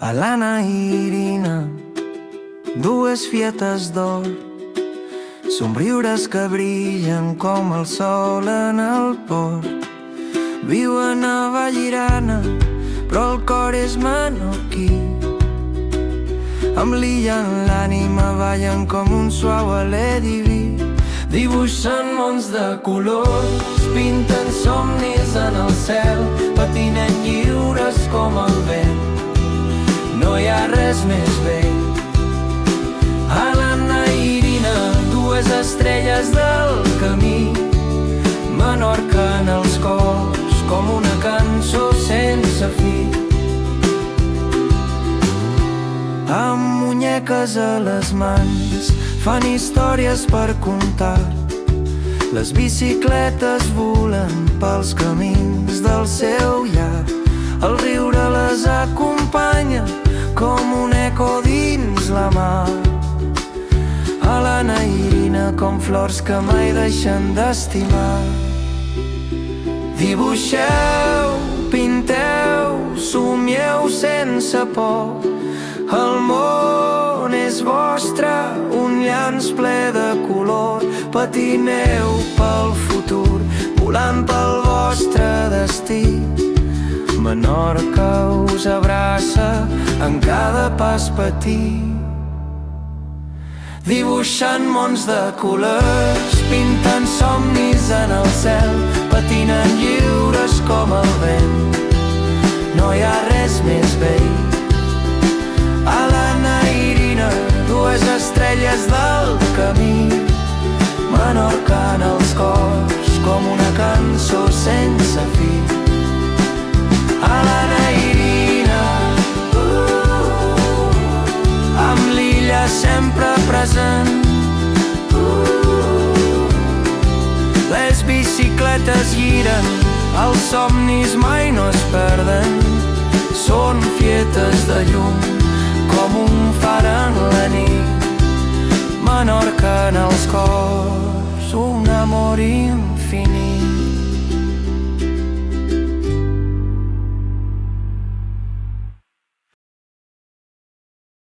Alana i Irina, dues fietes d'or, somriures que brillen com el sol en el port. Viuen a Vallirana, però el cor és menorquí. Amb l'illa en l'ànima ballen com un suau alè diví. Dibuixen mons de colors, pinten somnis en el cel, patinen lliures com el vent. No hi ha res més vell. Alana i Irina, dues estrelles del camí, Menorca en els cors, com una cançó sense fi. Amb munyeques a les mans, fan històries per contar. Les bicicletes volen pels camins del seu llar. El riure les acompanya com un eco dins la mar. Alana i Irina, com flors que mai deixen d'estimar. Dibuixeu, pinteu, somieu sense por. El món és vostre, un llanç ple de color. Patineu pel futur, volant pel vostre destí. Menorca us abraça en cada pas petit. Dibuixant mons de colors, pintant somnis en el cel, patinen lliures com el vent. No hi ha res més vell. Alana i Irina, dues estrelles del camí, Menorca en els cors, com una cançó sense fi. Alana i Irina, amb l'illa sempre present. Les bicicletes giren, els somnis mai no es perden. Són fietes de llum, com un far en la nit. Menorca en els cors, un amor infinit.